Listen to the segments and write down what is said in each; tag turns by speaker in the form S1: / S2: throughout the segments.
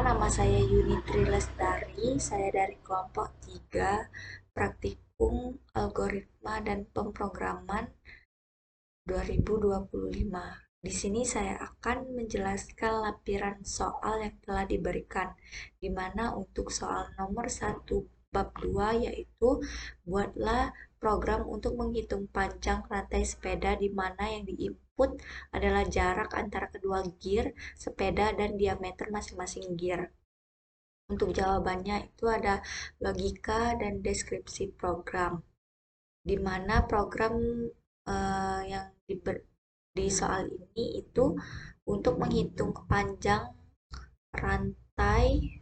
S1: nama saya Yunitri Lestari. Saya dari kelompok 3 Praktikum Algoritma dan Pemrograman 2025. Di sini saya akan menjelaskan lampiran soal yang telah diberikan, di mana untuk soal nomor 1 bab 2 yaitu buatlah program untuk menghitung panjang rantai sepeda di mana yang diinput adalah jarak antara kedua gear sepeda dan diameter masing-masing gear. Untuk jawabannya itu ada logika dan deskripsi program, di mana program yang di soal ini itu untuk menghitung panjang rantai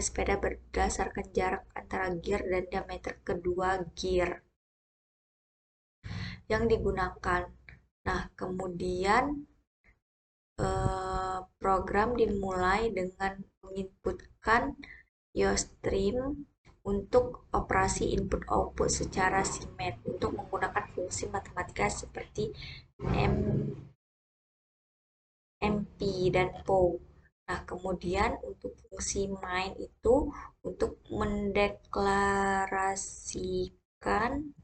S1: sepeda berdasarkan jarak antara gear dan diameter kedua gear yang digunakan. Nah, kemudian program dimulai dengan menginputkan IOStream untuk operasi input output secara simet untuk menggunakan fungsi matematika seperti MP dan POW. Nah, kemudian untuk fungsi main itu untuk mendeklarasikan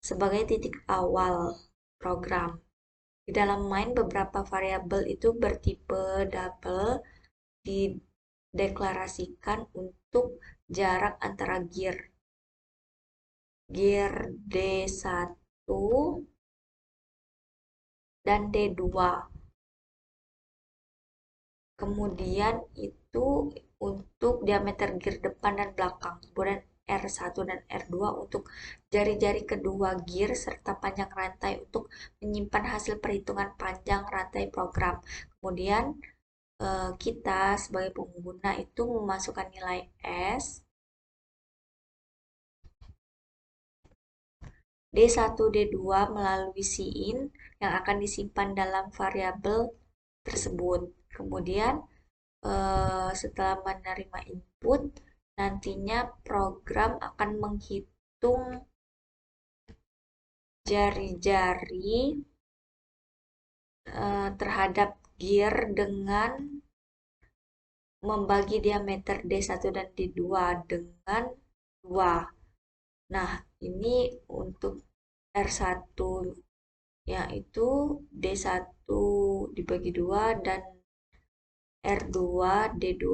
S1: sebagai titik awal program. Di dalam main beberapa variabel itu bertipe double dideklarasikan untuk jarak antara gear D1 dan D2. Kemudian itu untuk diameter gear depan dan belakang. Kemudian R1 dan R2 untuk jari-jari kedua gear serta panjang rantai untuk menyimpan hasil perhitungan panjang rantai program. Kemudian kita sebagai pengguna itu memasukkan nilai S, D1, D2 melalui Cin yang akan disimpan dalam variabel tersebut. Kemudian setelah menerima input, nantinya program akan menghitung jari-jari terhadap gear dengan membagi diameter D1 dan D2 dengan 2. Nah, ini untuk R1 yaitu D1 dibagi 2 dan R2 D2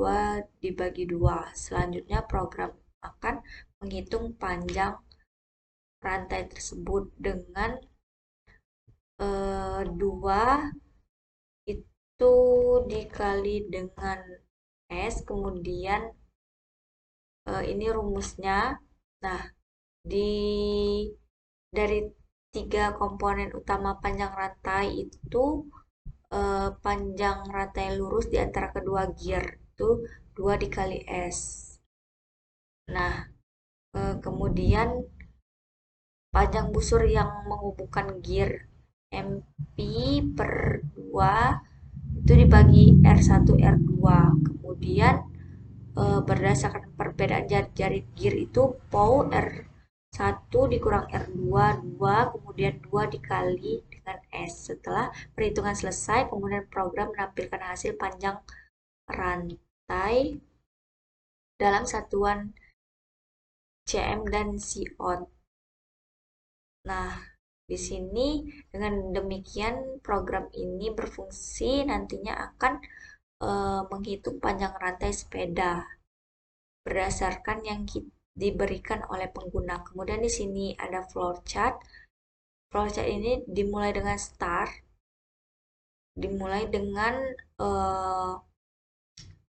S1: dibagi 2. Selanjutnya program akan menghitung panjang rantai tersebut dengan 2 itu dikali dengan S, kemudian ini rumusnya. Nah, dari 3 komponen utama panjang rantai itu panjang rantai lurus di antara kedua gear itu 2 dikali S. Nah, kemudian panjang busur yang menghubungkan gear MP per 2 itu dibagi R1 R2. Kemudian berdasarkan perbedaan jari-jari gear itu POW R1 dikurang R2 2, kemudian 2 dikali dengan S. Setelah perhitungan selesai, kemudian program menampilkan hasil panjang rantai dalam satuan cm dan cout. Nah, di sini dengan demikian program ini berfungsi nantinya akan menghitung panjang rantai sepeda berdasarkan yang diberikan oleh pengguna. Kemudian di sini ada flowchart. Flowchart ini dimulai dengan start, dimulai dengan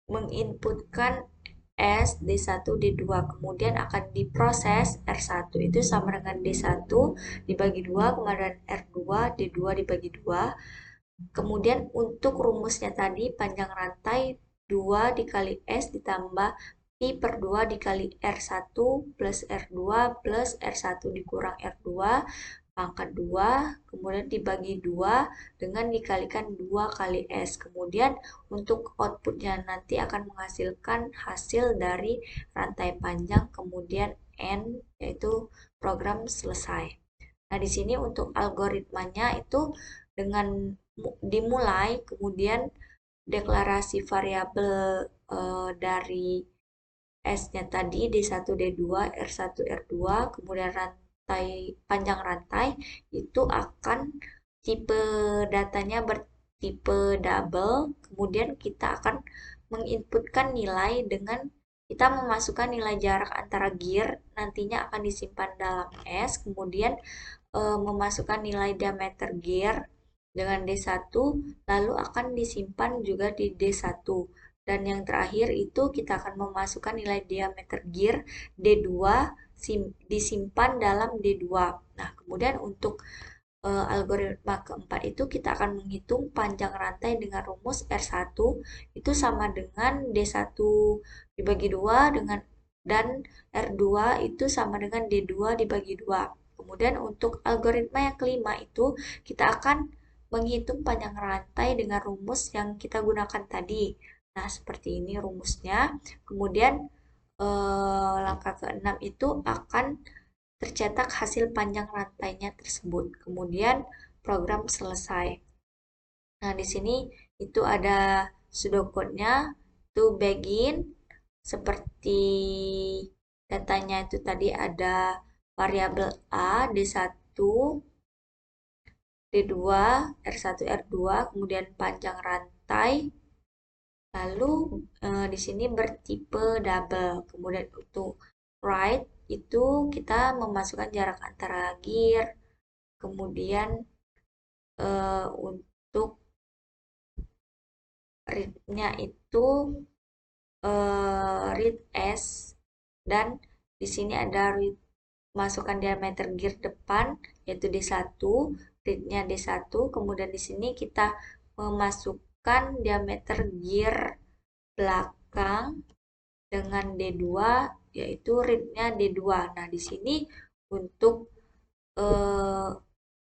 S1: menginputkan S, D1, D2, kemudian akan diproses R1 itu sama dengan D1 dibagi 2, kemudian R2, D2 dibagi 2. Kemudian untuk rumusnya tadi panjang rantai 2 dikali S ditambah Pi per 2 dikali R1 plus R2 plus R1 dikurang R2 pangkat 2, kemudian dibagi 2 dengan dikalikan 2 kali S. Kemudian untuk outputnya nanti akan menghasilkan hasil dari rantai panjang, kemudian N, yaitu program selesai. Nah, di sini untuk algoritmanya itu dengan dimulai, kemudian deklarasi variabel dari S-nya tadi D1, D2, R1, R2, kemudian panjang rantai itu akan tipe datanya bertipe double, kemudian kita akan menginputkan nilai dengan kita memasukkan nilai jarak antara gear, nantinya akan disimpan dalam S, kemudian memasukkan nilai diameter gear dengan D1, lalu akan disimpan juga di D1. Dan yang terakhir itu kita akan memasukkan nilai diameter gear D2 disimpan dalam D2. Nah, kemudian untuk algoritma keempat itu kita akan menghitung panjang rantai dengan rumus R1 itu sama dengan D1 dibagi 2 dengan dan R2 itu sama dengan D2 dibagi 2. Kemudian untuk algoritma yang kelima itu kita akan menghitung panjang rantai dengan rumus yang kita gunakan tadi. Nah, seperti ini rumusnya. Kemudian langkah keenam itu akan tercetak hasil panjang rantainya tersebut. Kemudian program selesai. Nah, di sini itu ada pseudocode-nya, to begin, seperti datanya itu tadi ada variabel A, D1, D2, R1, R2, kemudian panjang rantai, lalu di sini bertipe double. Kemudian untuk write itu kita memasukkan jarak antara gear, kemudian untuk read-nya itu read S, dan di sini ada read masukkan diameter gear depan yaitu D1, read-nya D1, kemudian di sini kita memasukkan diameter gear belakang dengan D2 yaitu read-nya D2. Nah, di sini untuk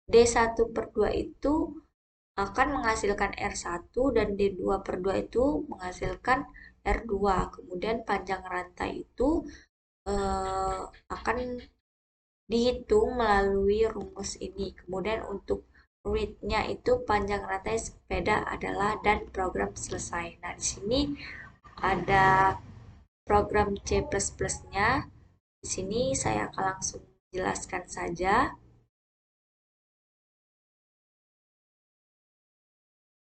S1: D1/2 itu akan menghasilkan R1 dan D2/2 itu menghasilkan R2. Kemudian panjang rantai itu akan dihitung melalui rumus ini. Kemudian untuk read-nya itu panjang rantai sepeda adalah dan program selesai. Nah, di sini ada program C++-nya. Di sini saya akan langsung jelaskan saja.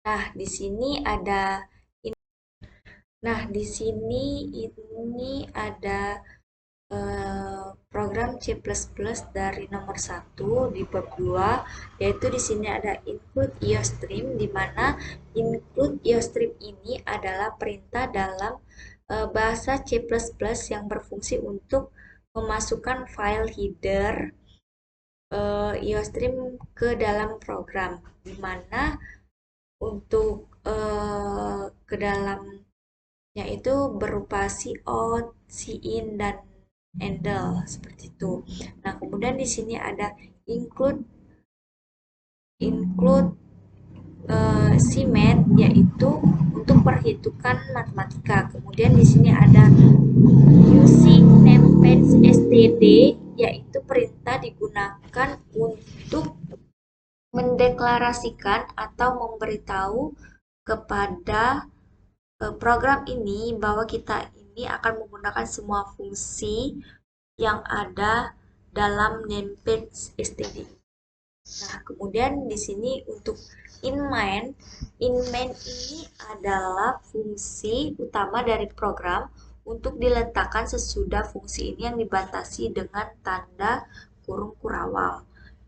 S1: Nah, di sini ada ini ada program C++ dari nomor 1 di bab 2, yaitu di sini ada include iostream, di mana include iostream ini adalah perintah dalam bahasa C++ yang berfungsi untuk memasukkan file header iostream ke dalam program, di mana untuk ke dalamnya itu berupa cout, cin, dan handle seperti itu. Nah, kemudian di sini ada include CMath, yaitu untuk perhitungan matematika. Kemudian di sini ada using namepad std, yaitu perintah digunakan untuk mendeklarasikan atau memberitahu kepada program ini bahwa kita ini akan menggunakan semua fungsi yang ada dalam namepad std. Nah, kemudian di sini untuk in-main ini adalah fungsi utama dari program untuk diletakkan sesudah fungsi ini yang dibatasi dengan tanda kurung kurawal.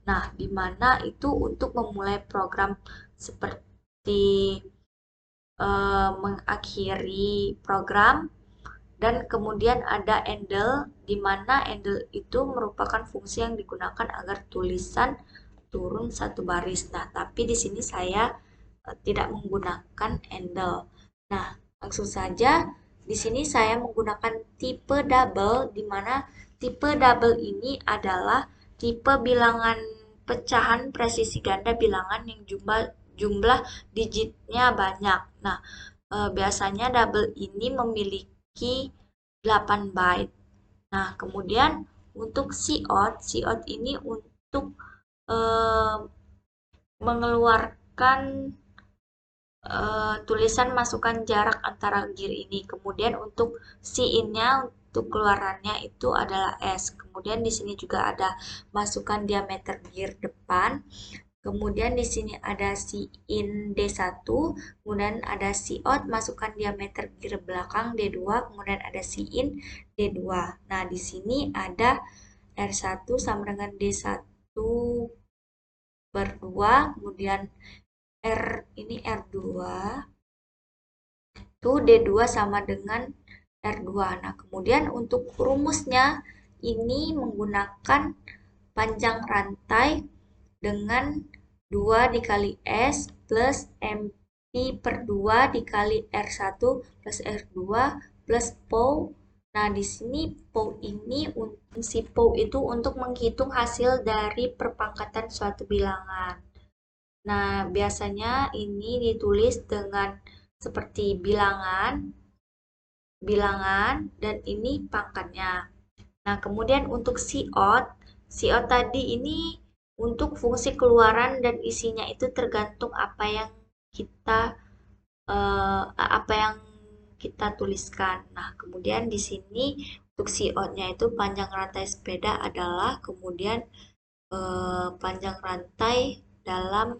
S1: Nah, di mana itu untuk memulai program seperti mengakhiri program, dan kemudian ada handle, di mana handle itu merupakan fungsi yang digunakan agar tulisan turun satu baris. Nah, tapi di sini saya tidak menggunakan handle. Nah, langsung saja di sini saya menggunakan tipe double, di mana tipe double ini adalah tipe bilangan pecahan presisi ganda bilangan yang jumlah digitnya banyak. Nah, biasanya double ini memiliki 8 byte. Nah, kemudian untuk cout ini untuk mengeluarkan tulisan masukkan jarak antara gear ini. Kemudian untuk in-nya untuk keluarannya itu adalah S. Kemudian di sini juga ada masukkan diameter gear depan. Kemudian di sini ada in D1, kemudian ada out masukkan diameter gear belakang D2, kemudian ada in D2. Nah, di sini ada R1 sama dengan D1 per 2, kemudian ini R2 itu D2 sama dengan R2. Nah, kemudian untuk rumusnya ini menggunakan panjang rantai dengan 2 dikali S plus MP per 2 dikali R1 plus R2 plus POW. Nah, di sini POW ini, fungsi POW itu untuk menghitung hasil dari perpangkatan suatu bilangan. Nah, biasanya ini ditulis dengan seperti bilangan, dan ini pangkatnya. Nah, kemudian untuk Cout tadi ini untuk fungsi keluaran dan isinya itu tergantung apa yang kita tuliskan. Nah, kemudian di sini untuk Cout-nya itu panjang rantai sepeda adalah kemudian panjang rantai dalam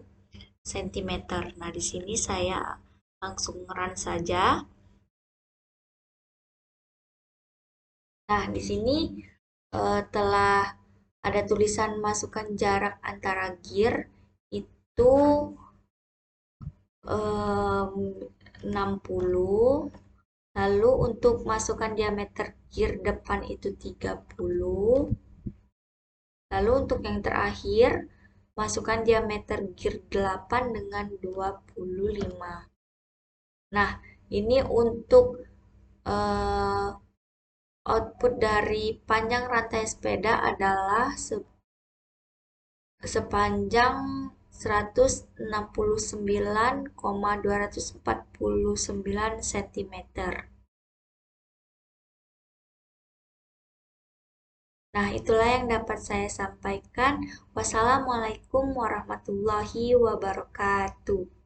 S1: sentimeter. Nah, di sini saya langsung run saja. Nah, di sini telah ada tulisan masukkan jarak antara gear itu 60. Lalu untuk masukkan diameter gear depan itu 30. Lalu untuk yang terakhir, masukkan diameter gear 8 dengan 25. Nah, ini untuk output dari panjang rantai sepeda adalah sepanjang 169,249 cm. Nah, itulah yang dapat saya sampaikan. Wassalamualaikum warahmatullahi wabarakatuh.